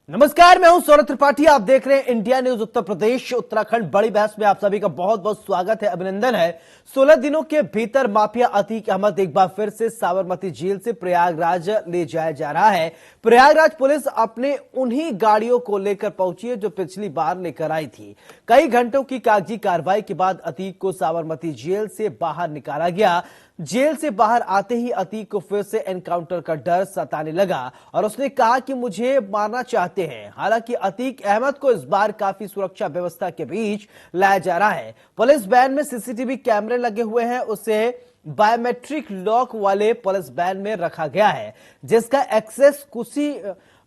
नमस्कार, मैं हूं सौरभ त्रिपाठी। आप देख रहे हैं इंडिया न्यूज उत्तर प्रदेश उत्तराखंड। बड़ी बहस में आप सभी का बहुत बहुत स्वागत है, अभिनंदन है। 16 दिनों के भीतर माफिया अतीक अहमद एक बार फिर से साबरमती जेल से प्रयागराज ले जाया जा रहा है। प्रयागराज पुलिस अपने उन्हीं गाड़ियों को लेकर पहुंची है जो पिछली बार लेकर आई थी। कई घंटों की कागजी कार्रवाई के बाद अतीक को साबरमती जेल से बाहर निकाला गया। जेल से बाहर आते ही अतीक को फिर से एनकाउंटर का डर सताने लगा और उसने कहा कि मुझे मारना चाहते हैं। हालांकि अतीक अहमद को इस बार काफी सुरक्षा व्यवस्था के बीच लाया जा रहा है। पुलिस वैन में सीसीटीवी कैमरे लगे हुए हैं। उसे बायोमेट्रिक लॉक वाले पुलिस वैन में रखा गया है, जिसका एक्सेस कुछ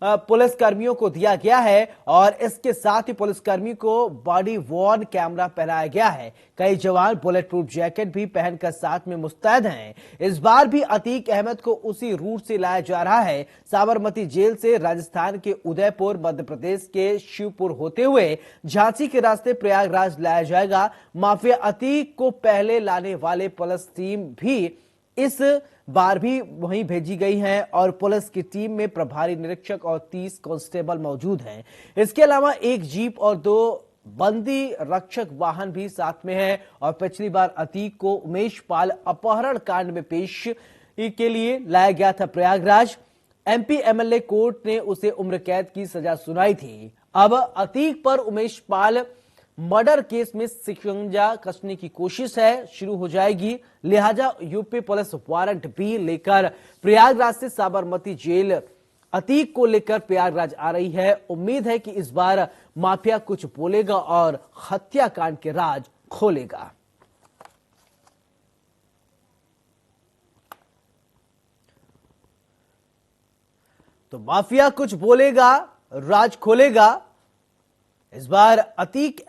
पुलिस कर्मियों को दिया गया है और इसके साथ ही पुलिसकर्मी को बॉडी वॉर्न कैमरा पहनाया गया है। कई जवान बुलेट प्रूफ जैकेट भी पहनकर साथ में मुस्तैद हैं। इस बार भी अतीक अहमद को उसी रूट से लाया जा रहा है। साबरमती जेल से राजस्थान के उदयपुर, मध्य प्रदेश के शिवपुर होते हुए झांसी के रास्ते प्रयागराज लाया जाएगा। माफिया अतीक को पहले लाने वाले पुलिस टीम भी इस बार भी वहीं भेजी गई है और पुलिस की टीम में प्रभारी निरीक्षक और 30 कांस्टेबल मौजूद हैं। इसके अलावा एक जीप और 2 बंदी रक्षक वाहन भी साथ में है। और पिछली बार अतीक को उमेश पाल अपहरण कांड में पेश के लिए लाया गया था प्रयागराज। एमपी एमएलए कोर्ट ने उसे उम्र कैद की सजा सुनाई थी। अब अतीक पर उमेश पाल मर्डर केस में शिकंजा कसने की कोशिश है शुरू हो जाएगी। लिहाजा यूपी पुलिस वारंट भी लेकर प्रयागराज से साबरमती जेल अतीक को लेकर प्रयागराज आ रही है। उम्मीद है कि इस बार माफिया कुछ बोलेगा और हत्याकांड के राज खोलेगा। तो माफिया कुछ बोलेगा, राज खोलेगा। इस बार अतीक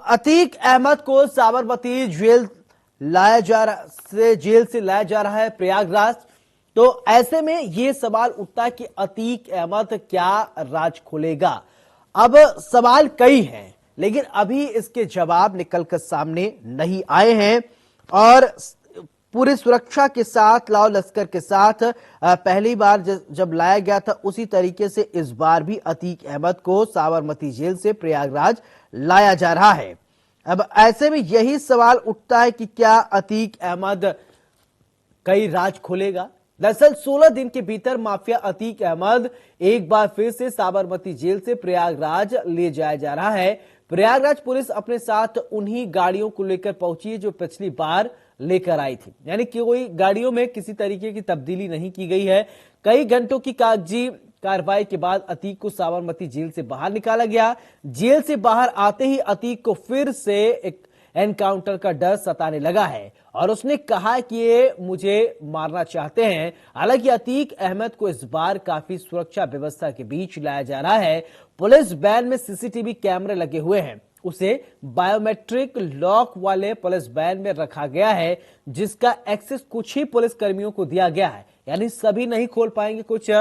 अतीक अहमद को साबरमती जेल से लाया जा रहा है प्रयागराज। तो ऐसे में यह सवाल उठता है कि अतीक अहमद क्या राज खोलेगा। अब सवाल कई हैं, लेकिन अभी इसके जवाब निकलकर सामने नहीं आए हैं। और पूरी सुरक्षा के साथ, लाओ लश्कर के साथ पहली बार जब लाया गया था, उसी तरीके से इस बार भी अतीक अहमद को साबरमती जेल से प्रयागराज लाया जा रहा है। अब ऐसे में यही सवाल उठता है कि क्या अतीक अहमद कई राज खोलेगा। दरअसल 16 दिन के भीतर माफिया अतीक अहमद एक बार फिर से साबरमती जेल से प्रयागराज ले जाया जा रहा है। प्रयागराज पुलिस अपने साथ उन्हीं गाड़ियों को लेकर पहुंची है जो पिछली बार लेकर आई थी, यानी कि कोई गाड़ियों में किसी तरीके की तब्दीली नहीं की गई है। कई घंटों की कागजी कार्रवाई के बाद अतीक को साबरमती जेल से बाहर निकाला गया। जेल से बाहर आते ही अतीक को फिर से एक एनकाउंटर का डर सताने लगा है और उसने कहा कि ये मुझे मारना चाहते हैं। हालांकि अतीक अहमद को इस बार काफी सुरक्षा व्यवस्था के बीच लाया जा रहा है। पुलिस वैन में सीसीटीवी कैमरे लगे हुए हैं। उसे बायोमेट्रिक लॉक वाले पुलिस वैन में रखा गया है, जिसका एक्सेस कुछ ही पुलिस कर्मियों को दिया गया है, यानी सभी नहीं खोल पाएंगे, कुछ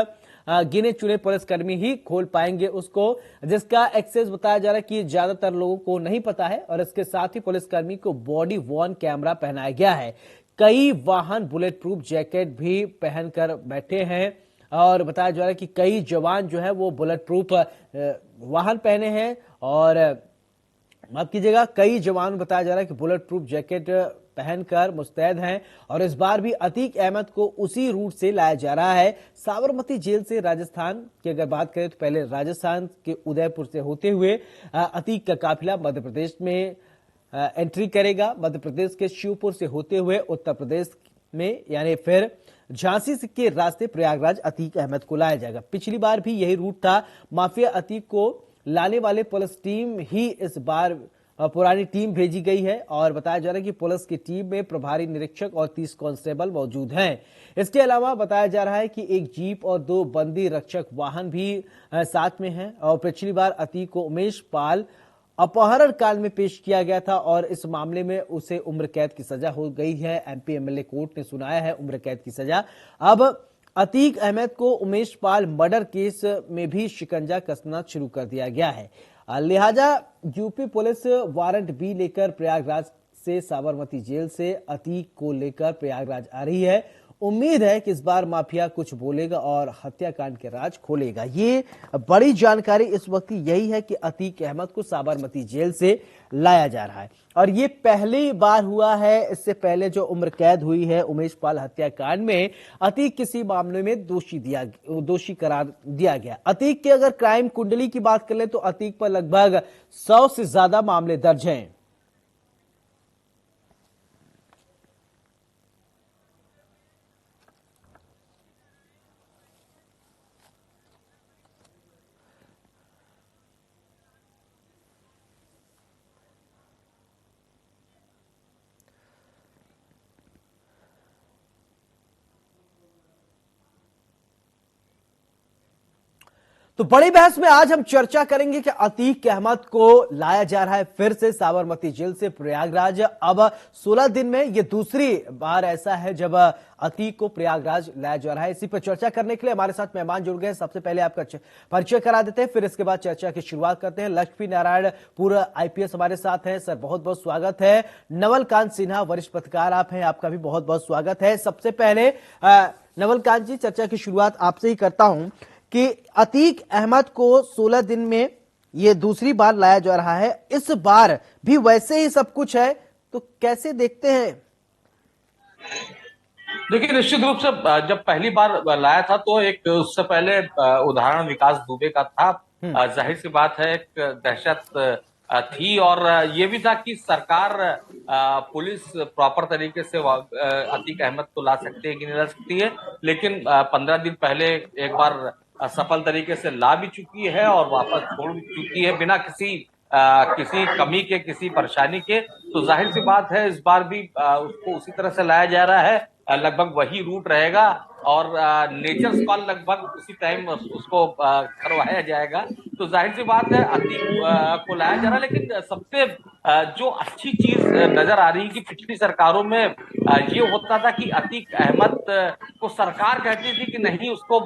गिने चुने पुलिसकर्मी ही खोल पाएंगे उसको, जिसका एक्सेस बताया जा रहा है कि ज्यादातर लोगों को नहीं पता है। और इसके साथ ही पुलिसकर्मी को बॉडी वॉर्न कैमरा पहनाया गया है। कई वाहन बुलेट प्रूफ जैकेट भी पहनकर बैठे हैं और बताया जा रहा है कि कई जवान जो है वो बुलेट प्रूफ वाहन पहने हैं। और माफ कीजिएगा, कई जवान बताया जा रहा है कि बुलेट प्रूफ जैकेट पहनकर मुस्तैद हैं। और इस बार भी अतीक अहमद को उसी रूट से लाया जा रहा है। साबरमती जेल से राजस्थान की अगर बात करें तो पहले राजस्थान के उदयपुर से होते हुए अतीक का काफिला मध्य प्रदेश में एंट्री करेगा। मध्य प्रदेश के शिवपुर से होते हुए उत्तर प्रदेश में, यानी फिर झांसी के रास्ते प्रयागराज अतीक अहमद को लाया जाएगा। पिछली बार भी यही रूट था। माफिया अतीक को लाने वाले पुलिस टीम ही इस बार पुरानी टीम भेजी गई है और बताया जा रहा है कि पुलिस की टीम में प्रभारी निरीक्षक और 30 कांस्टेबल मौजूद हैं। इसके अलावा बताया जा रहा है कि एक जीप और 2 बंदी रक्षक वाहन भी साथ में हैं। और पिछली बार अतीक को उमेश पाल अपहरण कांड में पेश किया गया था और इस मामले में उसे उम्र कैद की सजा हो गई है। एमपी एमएलए कोर्ट ने सुनाया है उम्र कैद की सजा। अब अतीक अहमद को उमेश पाल मर्डर केस में भी शिकंजा कसना शुरू कर दिया गया है। लिहाजा यूपी पुलिस वारंट बी लेकर प्रयागराज से साबरमती जेल से अतीक को लेकर प्रयागराज आ रही है। उम्मीद है कि इस बार माफिया कुछ बोलेगा और हत्याकांड के राज खोलेगा। ये बड़ी जानकारी इस वक्त यही है कि अतीक अहमद को साबरमती जेल से लाया जा रहा है और ये पहली बार हुआ है। इससे पहले जो उम्र कैद हुई है उमेश पाल हत्याकांड में, अतीक किसी मामले में दोषी करार दिया गया। अतीक के अगर क्राइम कुंडली की बात कर ले तो अतीक पर लगभग 100 से ज्यादा मामले दर्ज हैं। तो बड़ी बहस में आज हम चर्चा करेंगे कि अतीक अहमद को लाया जा रहा है फिर से साबरमती जेल से प्रयागराज। अब 16 दिन में यह दूसरी बार ऐसा है जब अतीक को प्रयागराज लाया जा रहा है। इसी पर चर्चा करने के लिए हमारे साथ मेहमान जुड़ गए। सबसे पहले आपका परिचय करा देते हैं, फिर इसके बाद चर्चा की शुरुआत करते हैं। लक्ष्मी नारायण पूर्व आईपीएस हमारे साथ हैं, सर बहुत बहुत स्वागत है। नवलकांत सिन्हा वरिष्ठ पत्रकार आप हैं, आपका भी बहुत बहुत स्वागत है। सबसे पहले नवलकांत जी, चर्चा की शुरुआत आपसे ही करता हूं कि अतीक अहमद को 16 दिन में ये दूसरी बार लाया जा रहा है, इस बार भी वैसे ही सब कुछ है, तो कैसे देखते हैं? देखिए, निश्चित रूप से जब पहली बार लाया था तो एक उससे पहले उदाहरण विकास दुबे का था। जाहिर सी बात है एक दहशत थी और ये भी था कि सरकार पुलिस प्रॉपर तरीके से अतीक अहमद को ला सकती है कि नहीं ला सकती है, लेकिन 15 दिन पहले एक बार सफल तरीके से ला भी चुकी है और वापस छोड़ भी चुकी है बिना किसी कमी के, किसी परेशानी के। तो जाहिर सी बात है इस बार भी उसको उसी तरह से लाया जा रहा है, लगभग वही रूट रहेगा और नेचर्स कॉल लगभग उसी टाइम उसको करवाया जाएगा। तो जाहिर सी बात है अतीक को लाया जा रहा है, लेकिन सबसे जो अच्छी चीज नजर आ रही है कि पिछली सरकारों में ये होता था कि अतीक अहमद को सरकार कहती थी कि नहीं, उसको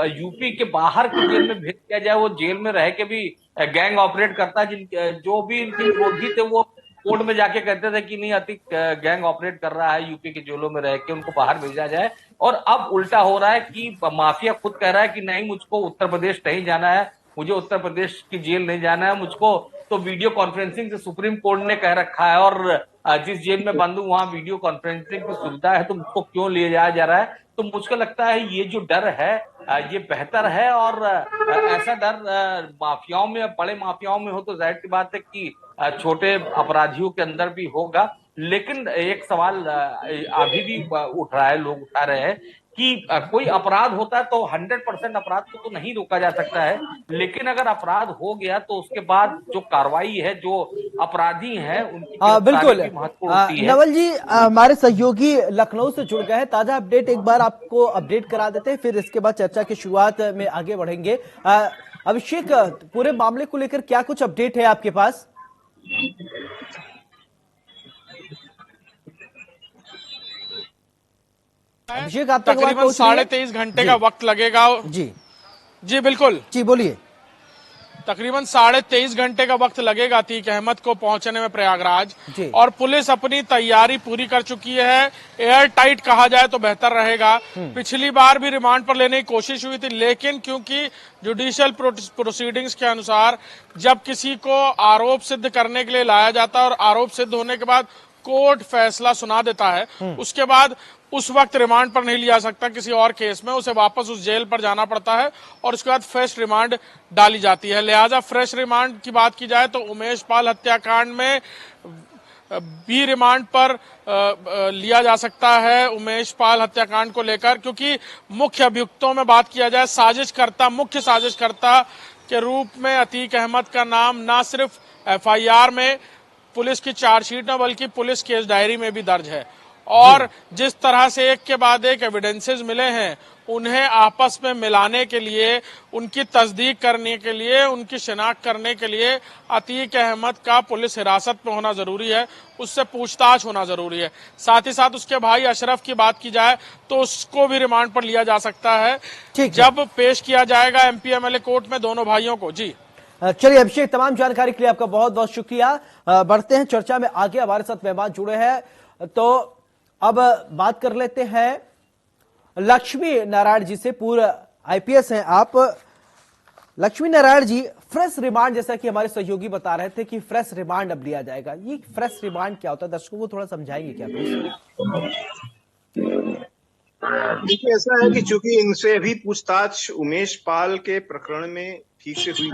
यूपी के बाहर की जेल में भेज दिया जाए, वो जेल में रह के भी गैंग ऑपरेट करता है। जो भी इनके विरोधी थे वो कोर्ट में जाके कहते थे कि नहीं, अतीक गैंग ऑपरेट कर रहा है, यूपी के जेलों में रह के उनको बाहर भेजा जाए। और अब उल्टा हो रहा है कि माफिया खुद कह रहा है कि नहीं, मुझको उत्तर प्रदेश नहीं जाना है, मुझे उत्तर प्रदेश की जेल नहीं जाना है, मुझको तो वीडियो कॉन्फ्रेंसिंग से सुप्रीम कोर्ट ने कह रखा है और जिस जेल में बंद हूं वहां वीडियो कॉन्फ्रेंसिंग की सुविधा है, तो मुझको क्यों ले जाया जा रहा है? तो मुझको लगता है ये जो डर है ये बेहतर है और ऐसा डर माफियाओं में, बड़े माफियाओं में हो तो जाहिर सी बात है कि छोटे अपराधियों के अंदर भी होगा। लेकिन एक सवाल अभी भी उठ रहा है, लोग उठा रहे हैं कि कोई अपराध होता है तो 100% अपराध को तो नहीं रोका जा सकता है, लेकिन अगर अपराध हो गया तो उसके बाद जो कार्रवाई है, जो अपराधी हैं उनकी बिल्कुल महत्वपूर्ण होती है। नवल जी, हमारे सहयोगी लखनऊ से जुड़ गए हैं, ताजा अपडेट एक बार आपको अपडेट करा देते हैं, फिर इसके बाद चर्चा की शुरुआत में आगे बढ़ेंगे। अभिषेक, पूरे मामले को लेकर क्या कुछ अपडेट है आपके पास? अभिषेक, आप तकरीबन 23.5 घंटे का वक्त लगेगा। जी बिल्कुल, जी बोलिए। तकरीबन 23.5 घंटे का वक्त लगेगा अतीक अहमद को पहुंचने में प्रयागराज, और पुलिस अपनी तैयारी पूरी कर चुकी है। एयर टाइट कहा जाए तो बेहतर रहेगा। पिछली बार भी रिमांड पर लेने की कोशिश हुई थी, लेकिन क्योंकि जुडिशियल प्रोसीडिंग्स के अनुसार जब किसी को आरोप सिद्ध करने के लिए लाया जाता है और आरोप सिद्ध होने के बाद कोर्ट फैसला सुना देता है, उसके बाद उस वक्त रिमांड पर नहीं लिया सकता किसी और केस में, उसे वापस उस जेल पर जाना पड़ता है और उसके बाद फ्रेश रिमांड डाली जाती है। लिहाजा फ्रेश रिमांड की बात की जाए तो उमेश पाल हत्याकांड में भी रिमांड पर लिया जा सकता है उमेश पाल हत्याकांड को लेकर, क्योंकि मुख्य अभियुक्तों में बात किया जाए, साजिशकर्ता, मुख्य साजिशकर्ता के रूप में अतीक अहमद का नाम न सिर्फ एफआईआर में, पुलिस की चार्जशीट में, बल्कि पुलिस केस डायरी में भी दर्ज है। और जिस तरह से एक के बाद एक एविडेंसेस मिले हैं, उन्हें आपस में मिलाने के लिए, उनकी तस्दीक करने के लिए, उनकी शिनाख्त करने के लिए अतीक अहमद का पुलिस हिरासत में होना जरूरी है, उससे पूछताछ होना जरूरी है। साथ ही साथ उसके भाई अशरफ की बात की जाए तो उसको भी रिमांड पर लिया जा सकता है जब पेश किया जाएगा एमपीएमएलए कोर्ट में दोनों भाइयों को। जी चलिए अभिषेक, तमाम जानकारी के लिए आपका बहुत बहुत शुक्रिया। बढ़ते हैं चर्चा में आगे, हमारे साथ मेहमान जुड़े हैं, तो अब बात कर लेते हैं लक्ष्मी नारायण जी से। पूर्व आईपीएस हैं आप। लक्ष्मी नारायण जी, फ्रेश रिमांड, जैसा कि हमारे सहयोगी बता रहे थे कि फ्रेश रिमांड अब लिया जाएगा, ये फ्रेश रिमांड क्या होता है, दर्शकों को थोड़ा समझाएंगे क्या प्लीज? देखिए, ऐसा है कि चूंकि इनसे अभी पूछताछ उमेश पाल के प्रकरण में ठीक से हुई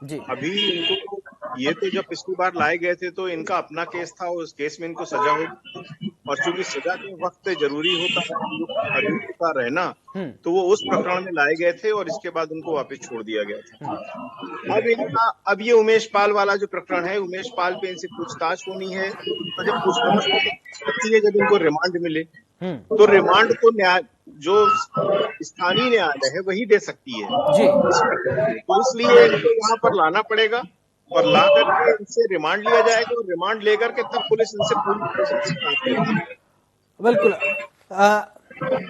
जी। अभी इनको ये तो जब पिछली बार लाए गए थे तो इनका अपना केस था, उस केस में इनको सजा हुई, और चूंकि सजा के वक्त जरूरी होता है अभियुक्त का रहना, तो वो उस प्रकरण में लाए गए थे और इसके बाद उनको वापस छोड़ दिया गया था। अब ये उमेश पाल वाला जो प्रकरण है, उमेश पाल पे इनसे पूछताछ होनी है, और जब पूछताछ होती है, जब इनको रिमांड मिले तो रिमांड को जो स्थानीय न्यायालय है वही दे सकती है जी। तो इसलिए इनको यहाँ पर लाना पड़ेगा और ला करके इनसे रिमांड लिया जाएगा, और रिमांड लेकर के तब पुलिस इनसे पूरी। बिल्कुल।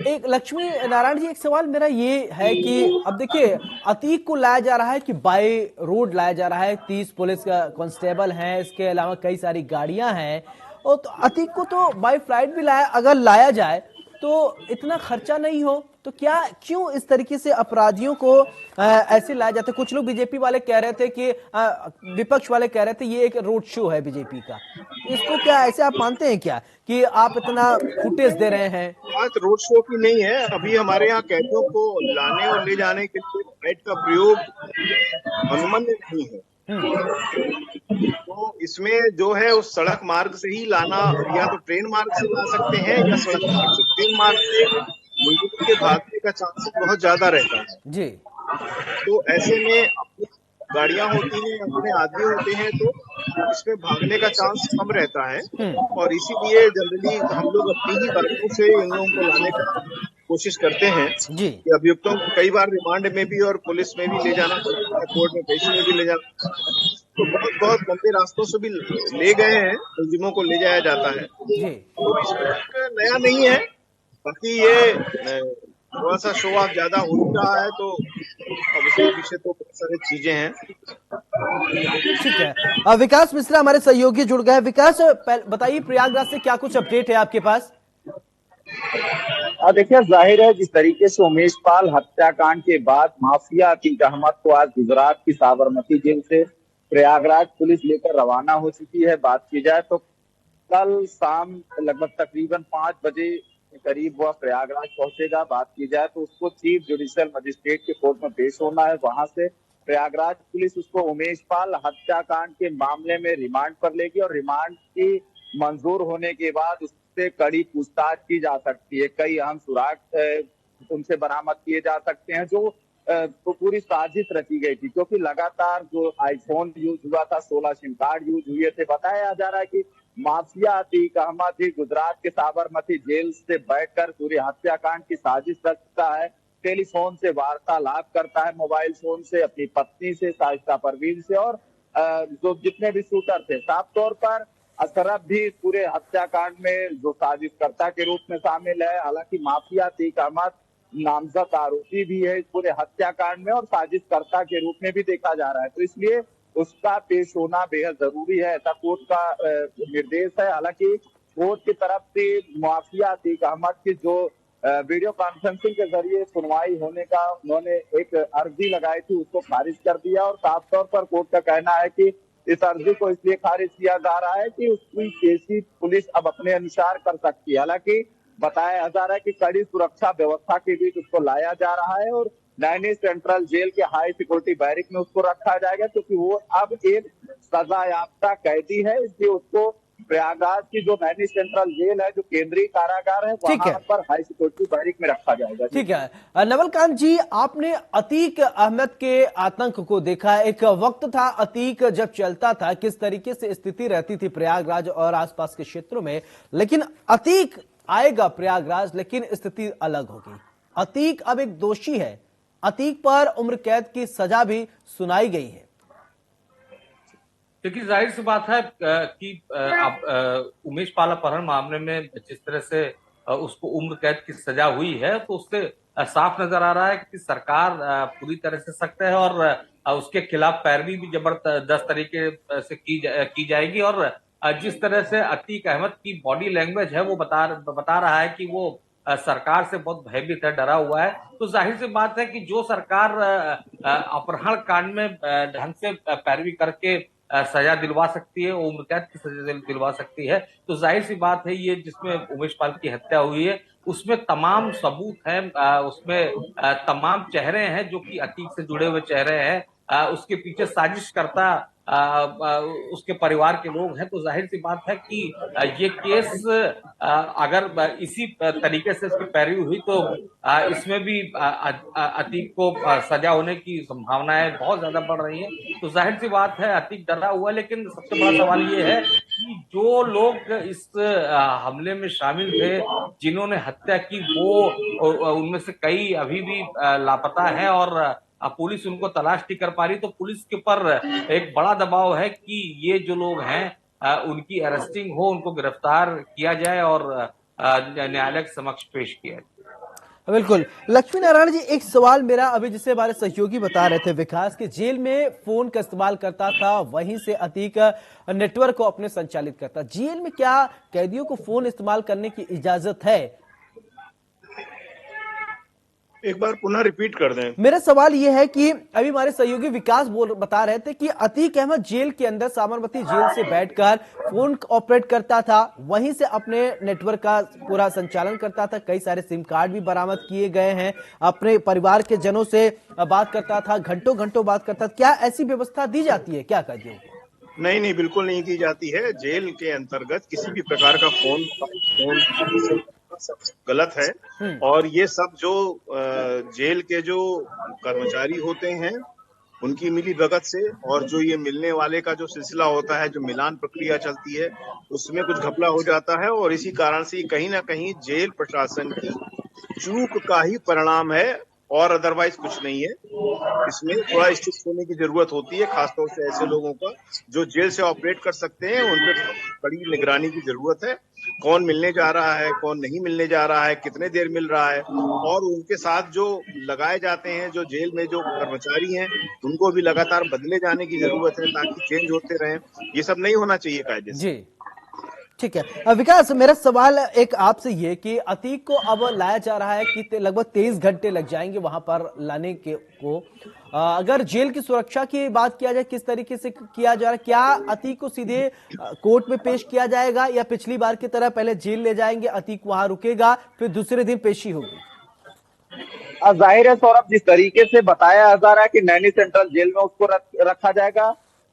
एक लक्ष्मी नारायण जी, एक सवाल मेरा ये है कि अब देखिए अतीक को लाया जा रहा है कि बाय रोड लाया जा रहा है, 30 पुलिस का कांस्टेबल हैं, इसके अलावा कई सारी गाड़ियां हैं, और तो अतीक को तो बाय फ्लाइट भी अगर लाया जाए तो इतना खर्चा नहीं हो, तो क्यों इस तरीके से अपराधियों को ऐसे लाया जाता है? कुछ लोग बीजेपी वाले कह रहे थे कि विपक्ष वाले कह रहे थे ये एक रोड शो है बीजेपी का, इसको क्या ऐसे आप मानते हैं क्या कि आप इतना फुटेज दे रहे हैं? बात रोड शो की नहीं है। अभी हमारे यहाँ कैदियों को लाने और ले जाने के लिए फ्लाइट का प्रयोग अनुमन्य नहीं है, तो इसमें जो है उस सड़क मार्ग से ही लाना, या तो ट्रेन मार्ग से ला सकते हैं या सड़क मार्ग से। ट्रेन मार्ग से मुल्क के भागने का चांस बहुत ज्यादा रहता है जी। तो ऐसे में अपनी गाड़ियां होती हैं, अपने आदमी होते हैं, तो इसमें भागने का चांस कम रहता है, और इसीलिए जनरली हम लोग अपनी ही गाड़ियों से इन लोगों को लाने का कोशिश करते हैं जी। कि अभियुक्तों को कई बार रिमांड में भी और पुलिस में भी ले जाना पड़ता है, कोर्ट में पेशी में भी ले जाना, तो बहुत लंबे रास्तों से भी ले गए हैं, मुलजिमों को ले जाया जाता है जी। तो इसमें नया नहीं है, बाकी ये थोड़ा सा शो ऑफ ज्यादा हो रहा है, तो अब उसके पीछे तो बहुत सारी चीजें हैं। ठीक है, विकास मिश्रा हमारे सहयोगी जुड़ गए। विकास, बताइए प्रयागराज से क्या कुछ अपडेट है आपके पास? देखिए, जाहिर है जिस तरीके से उमेश पाल हत्याकांड के बाद माफिया अतीक अहमद को आज गुजरात की साबरमती जेल से प्रयागराज पुलिस लेकर रवाना हो चुकी है। बात की जाए तो कल शाम लगभग तकरीबन 5 बजे के करीब वह प्रयागराज पहुंचेगा। बात की जाए तो उसको चीफ जुडिशियल मजिस्ट्रेट के कोर्ट में पेश होना है, वहां से प्रयागराज पुलिस उसको उमेश पाल हत्याकांड के मामले में रिमांड पर लेगी, और रिमांड की मंजूर होने के बाद से कड़ी पूछताछ की जा सकती है। कई अहम सुराग उनसे बरामद किए जा सकते हैं, जो तो पूरी साजिश रची गई थी, क्योंकि लगातार जो आईफोन यूज हुआ था, 16 सिम कार्ड यूज हुए थे। बताया जा रहा है कि माफिया अतीक अहमद ही गुजरात के साबरमती जेल से बैठकर पूरे हत्याकांड की साजिश रचता है, टेलीफोन से वार्तालाप करता है, मोबाइल फोन से अपनी पत्नी से, शाइस्ता परवीन से, और जो जितने भी शूटर थे। साफ तौर पर अशरफ भी पूरे हत्याकांड में जो साजिशकर्ता के रूप में शामिल है। हालांकि माफिया अतीक अहमद नामजद आरोपी भी है इस पूरे हत्याकांड में, और साजिशकर्ता के रूप में भी देखा जा रहा है, तो इसलिए उसका पेश होना बेहद जरूरी है, ऐसा कोर्ट का निर्देश है। हालांकि कोर्ट की तरफ से माफिया अतीक अहमद की जो वीडियो कॉन्फ्रेंसिंग के जरिए सुनवाई होने का उन्होंने एक अर्जी लगाई थी, उसको खारिज कर दिया, और साफ तौर पर कोर्ट का कहना है कि इस अर्जी को इसलिए खारिज किया जा रहा है कि उसकी पेशी पुलिस अब अपने अनुसार कर सकती है। हालांकि बताया जा रहा है कि कड़ी सुरक्षा व्यवस्था के बीच उसको लाया जा रहा है, और नैनी सेंट्रल जेल के हाई सिक्योरिटी बैरिक में उसको रखा जाएगा, क्योंकि वो अब एक सजायाफ्ता कैदी है, इसलिए उसको प्रयागराज की जो नैनी सेंट्रल जेल है, जो केंद्रीय कारागार है, वहां पर हाई सिक्योरिटी बैरिक में रखा जाएगा। ठीक है नवलकांत जी, आपने अतीक अहमद के आतंक को देखा। एक वक्त था अतीक जब चलता था किस तरीके से स्थिति रहती थी प्रयागराज और आसपास के क्षेत्रों में, लेकिन अतीक आएगा प्रयागराज, लेकिन स्थिति अलग होगी। अतीक अब एक दोषी है, अतीक पर उम्र कैद की सजा भी सुनाई गई है। देखिए, जाहिर सी बात है कि अब उमेश पाल अपहरण मामले में जिस तरह से उसको उम्र कैद की सजा हुई है, तो उससे साफ नजर आ रहा है कि सरकार पूरी तरह से सख्त है और उसके खिलाफ पैरवी भी जबरदस्त तरीके से की जाएगी। और जिस तरह से अतीक अहमद की बॉडी लैंग्वेज है वो बता रहा है कि वो सरकार से बहुत भयभीत है, डरा हुआ है। तो जाहिर सी बात है कि जो सरकार अपहरण कांड में ढंग से पैरवी करके सजा दिलवा सकती है, उम्र कैद की सजा दिलवा सकती है, तो जाहिर सी बात है ये जिसमें उमेश पाल की हत्या हुई है उसमें तमाम सबूत हैं, उसमें तमाम चेहरे हैं जो कि अतीक से जुड़े हुए चेहरे हैं, उसके पीछे साजिशकर्ता उसके परिवार के लोग हैं। तो जाहिर सी बात है कि ये केस अगर इसी तरीके से इसकी पैरवी हुई तो इसमें भी अतीक को सजा होने की संभावनाएं बहुत ज्यादा बढ़ रही हैं। तो जाहिर सी बात है अतीक डरा हुआ है, लेकिन सबसे बड़ा सवाल ये है कि जो लोग इस हमले में शामिल थे, जिन्होंने हत्या की, वो उनमें से कई अभी भी लापता हैं और पुलिस उनको तलाश नहीं कर पा रही। तो पुलिस के ऊपर एक बड़ा दबाव है कि ये जो लोग हैं उनकी अरेस्टिंग हो, उनको गिरफ्तार किया जाए और न्यायालय के समक्ष पेश किया जाए। बिल्कुल। लक्ष्मी नारायण जी, एक सवाल मेरा अभी जिससे हमारे सहयोगी बता रहे थे विकास के जेल में फोन का इस्तेमाल करता था, वहीं से अतीक नेटवर्क को अपने संचालित करता। जेल में क्या कैदियों को फोन इस्तेमाल करने की इजाजत है? एक बार पुनः रिपीट कर दें। मेरा सवाल यह है कि अभी हमारे सहयोगी विकास बता रहे थे कि अतीक अहमद जेल के अंदर साबरमती जेल से बैठकर फोन ऑपरेट करता था, वहीं से अपने नेटवर्क का पूरा संचालन करता था, कई सारे सिम कार्ड भी बरामद किए गए हैं, अपने परिवार के जनों से बात करता था, घंटों घंटों बात करता था। क्या ऐसी व्यवस्था दी जाती है क्या कैदियों को? नहीं, बिल्कुल नहीं की जाती है। जेल के अंतर्गत किसी भी प्रकार का फोन गलत है। और ये सब जो जेल के जो कर्मचारी होते हैं उनकी मिली भगत से, और जो ये मिलने वाले का जो सिलसिला होता है, जो मिलान प्रक्रिया चलती है, उसमें कुछ घपला हो जाता है और इसी कारण से कहीं ना कहीं जेल प्रशासन की चूक का ही परिणाम है और अदरवाइज कुछ नहीं है। इसमें थोड़ा स्ट्रिक्ट होने की जरूरत होती है, खासतौर से ऐसे लोगों का जो जेल से ऑपरेट कर सकते हैं, उन पर बड़ी निगरानी की जरूरत है। कौन मिलने जा रहा है, कौन नहीं मिलने जा रहा है, कितने देर मिल रहा है, और उनके साथ जो लगाए जाते हैं, जो जेल में जो कर्मचारी हैं, उनको भी लगातार बदले जाने की जरूरत है ताकि चेंज होते रहें। ये सब नहीं होना चाहिए कायदे से। जी ठीक है। विकास, मेरा सवाल एक आपसे ये कि अतीक को अब लाया जा रहा है कि लगभग 23 घंटे लग जाएंगे वहां पर लाने को। अगर जेल की सुरक्षा की बात किया जाए, किस तरीके से किया जा रहा है? क्या अतीक को सीधे कोर्ट में पेश किया जाएगा या पिछली बार की तरह पहले जेल ले जाएंगे, अतीक वहां रुकेगा, फिर दूसरे दिन पेशी होगी? जाहिर है सौरभ, जिस तरीके से बताया जा रहा है कि नैनी सेंट्रल जेल में उसको रखा जाएगा,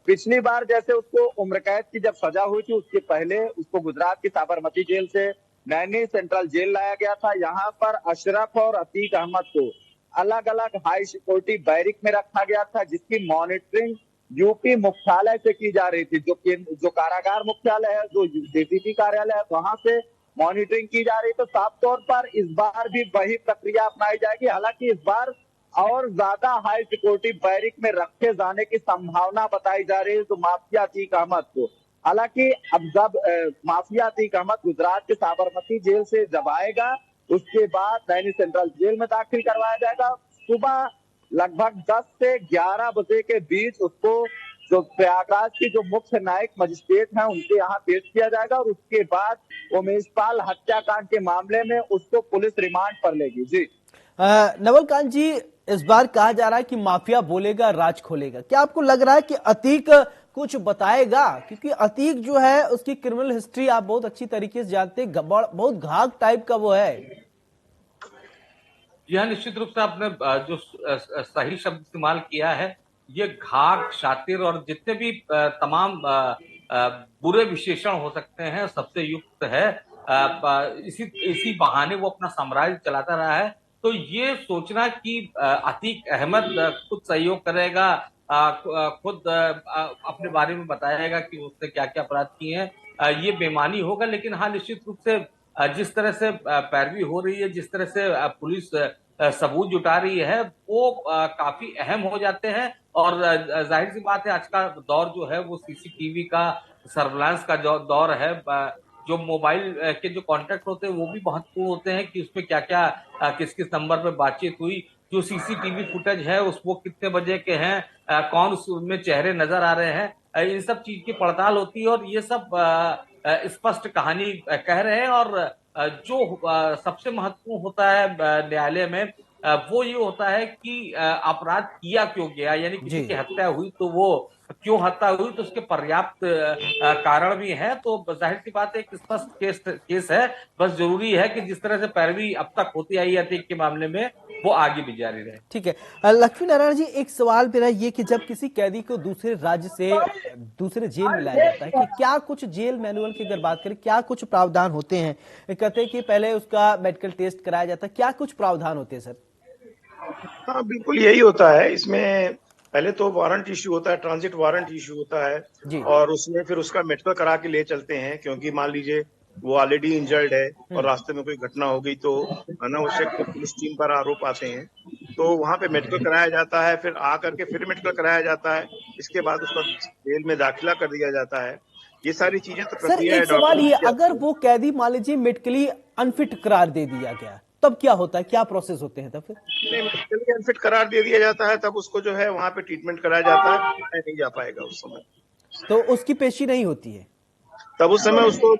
पिछली बार जैसे उसको उम्र कैद की जब सजा हुई थी उसके पहले उसको गुजरात की साबरमती जेल से नैनी सेंट्रल जेल लाया गया था। यहाँ पर अशरफ और अतीक अहमद को अलग अलग हाई सिक्योरिटी बैरिक में रखा गया था, जिसकी मॉनिटरिंग यूपी मुख्यालय से की जा रही थी। जो कारागार मुख्यालय है, जो डीजीपी कार्यालय है, वहां से मॉनिटरिंग की जा रही। तो साफ तौर पर इस बार भी वही प्रक्रिया अपनाई जाएगी। हालांकि इस बार और ज्यादा हाई सिक्योरिटी बैरिक में रखे जाने की संभावना बताई जा रही है तो माफिया अतीक अहमद को। हालांकि अब जब माफिया अतीक अहमद गुजरात के साबरमती जेल से जब आएगा, उसके बाद नैनी सेंट्रल जेल में दाखिल करवाया जाएगा। सुबह लगभग 10 से 11 बजे के बीच उसको जो प्रयागराज की जो मुख्य न्यायिक मजिस्ट्रेट हैं उनके यहाँ पेश किया जाएगा और उसके बाद उमेश पाल हत्याकांड के मामले में उसको पुलिस रिमांड पर लेगी। जी नवलकांत जी, इस बार कहा जा रहा है कि माफिया बोलेगा राज खोलेगा। क्या आपको लग रहा है कि अतीक कुछ बताएगा? क्योंकि अतीक जो है उसकी क्रिमिनल हिस्ट्री आप बहुत अच्छी तरीके से जानते हैं, बहुत घाघ टाइप का वो है। यह निश्चित रूप से आपने जो सही शब्द इस्तेमाल किया है, ये घाघ, शातिर और जितने भी तमाम बुरे विशेषण हो सकते हैं सबसे युक्त है। इसी बहाने वो अपना साम्राज्य चलाता रहा है। तो ये सोचना कि अतीक अहमद खुद सहयोग करेगा, खुद अपने बारे में बताएगा कि उसने क्या क्या अपराध किए हैं, ये बेमानी होगा। लेकिन हाँ, निश्चित रूप से जिस तरह से पैरवी हो रही है, जिस तरह से पुलिस सबूत जुटा रही है, वो काफी अहम हो जाते हैं। और जाहिर सी बात है, आज का दौर जो है वो सीसीटीवी का, सर्विलांस का जो दौर है। जो मोबाइल के जो कॉन्टेक्ट होते हैं वो भी महत्वपूर्ण होते हैं कि उसमें क्या क्या किस किस नंबर पे बातचीत हुई। जो सीसीटीवी फुटेज है उस वो कितने बजे के हैं, कौन उसमें चेहरे नजर आ रहे हैं, इन सब चीज की पड़ताल होती है। और ये सब स्पष्ट कहानी कह रहे हैं। और जो सबसे महत्वपूर्ण होता है न्यायालय में, वो ये होता है कि अपराध किया क्यों गया, यानी किसी की हत्या हुई तो वो क्यों हत्या हुई, तो उसके पर्याप्त कारण भी हैं। तो जाहिर सी बात है, एक स्पष्ट केस है। बस जरूरी है कि जिस तरह से पैरवी अब तक होती आई है अतीक के मामले में, वो आगे भी जारी रहे। ठीक है लक्ष्मी नारायण जी, एक सवाल मेरा ये कि जब किसी कैदी को दूसरे राज्य से दूसरे जेल में लाया जाता है, कि क्या कुछ जेल मैनुअल की अगर बात करें, क्या कुछ प्रावधान होते हैं? कहते हैं कि पहले उसका मेडिकल टेस्ट कराया जाता है, क्या कुछ प्रावधान होते हैं सर? हाँ, बिल्कुल यही होता है। इसमें पहले तो वारंट इश्यू होता है, ट्रांजिट वारंट इश्यू होता है, और उसमें फिर उसका मेडिकल करा के ले चलते हैं। क्योंकि मान लीजिए वो ऑलरेडी इंजर्ड है और रास्ते में कोई घटना हो गई तो अनावश्यक पुलिस टीम पर आरोप आते हैं, तो वहां पे मेडिकल कराया जाता है। फिर आकर के फिर मेडिकल कराया जाता है। इसके बाद उसका जेल में दाखिला कर दिया जाता है। ये सारी चीजें तो प्रक्रिया है। सर एक सवाल ये, अगर वो कैदी मान लीजिए मेडिकली अनफिट करार दे दिया गया, तब क्या होता है, क्या प्रोसेस होते हैं तब? फिर मेडिकली अनफिट करार दे दिया जाता है, तब उसको जो है वहां पे ट्रीटमेंट कराया जाता है। नहीं जा पाएगा उस समय, तो उसकी पेशी नहीं होती है। तब उस समय उसको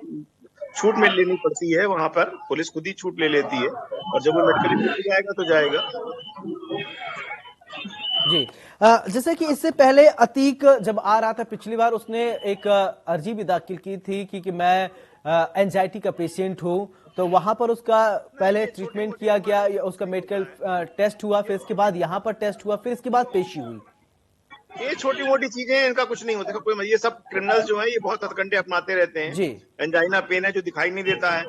छूट में लेनी पड़ती है। वहां पर पुलिस खुद ही छूट ले लेती है, और जब वो मेडिकली फिट हो जाएगा तो जाएगा। जी जैसे कि इससे पहले अतीक जब आ रहा था पिछली बार, उसने एक अर्जी भी दाखिल की थी कि मैं एंजाइटी का पेशेंट हूं, तो वहां पर उसका पहले ट्रीटमेंट किया गया, उसका मेडिकल टेस्ट हुआ, फिर इसके बाद यहाँ पर टेस्ट हुआ, फिर इसके बाद पेशी हुई। ये छोटी मोटी चीजें हैं, इनका कुछ नहीं होता कोई। ये सब क्रिमिनल्स जो है ये बहुत हथकंडे अपनाते रहते हैं। एंजाइना पेन है जो दिखाई नहीं देता है,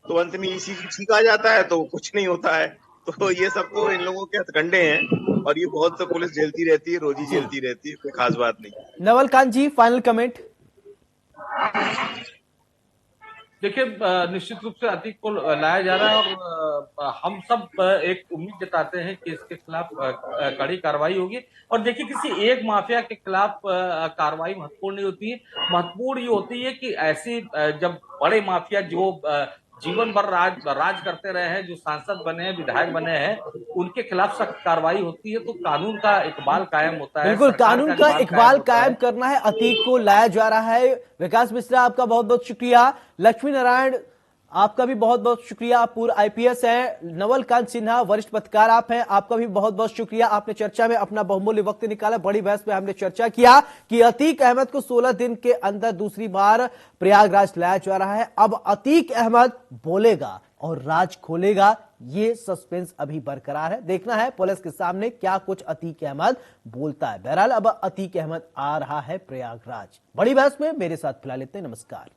तो अंत में इसी छींक आ जाता है तो कुछ नहीं होता है। तो ये सब तो इन लोगों के हथकंडे हैं, और ये बहुत तो पुलिस झेलती रहती है, रोज ही झेलती रहती है, कोई खास बात नहीं। नवल कांत जी, फाइनल कमेंट। देखिए, निश्चित रूप से अतीक को लाया जा रहा है, और हम सब एक उम्मीद जताते हैं कि इसके खिलाफ कड़ी कार्रवाई होगी। और देखिए, किसी एक माफिया के खिलाफ कार्रवाई महत्वपूर्ण नहीं होती है। महत्वपूर्ण ये होती है कि ऐसी जब बड़े माफिया जो जीवन भर राज करते रहे हैं, जो सांसद बने हैं, विधायक बने हैं, उनके खिलाफ सख्त कार्रवाई होती है, तो कानून का इकबाल कायम होता है। बिल्कुल, कानून का इकबाल कायम करना है। अतीक को लाया जा रहा है। विकास मिश्रा, आपका बहुत बहुत शुक्रिया। लक्ष्मी नारायण, आपका भी बहुत बहुत शुक्रिया। आप पूर्व आईपीएस हैं। नवल कांत सिन्हा, वरिष्ठ पत्रकार आप हैं, आपका भी बहुत बहुत शुक्रिया। आपने चर्चा में अपना बहुमूल्य वक्त निकाला। बड़ी बहस में हमने चर्चा किया कि अतीक अहमद को 16 दिन के अंदर दूसरी बार प्रयागराज लाया जा रहा है। अब अतीक अहमद बोलेगा और राज खोलेगा, ये सस्पेंस अभी बरकरार है। देखना है पुलिस के सामने क्या कुछ अतीक अहमद बोलता है। बहरहाल अब अतीक अहमद आ रहा है प्रयागराज। बड़ी बहस में मेरे साथ फिलहाल इतने। नमस्कार।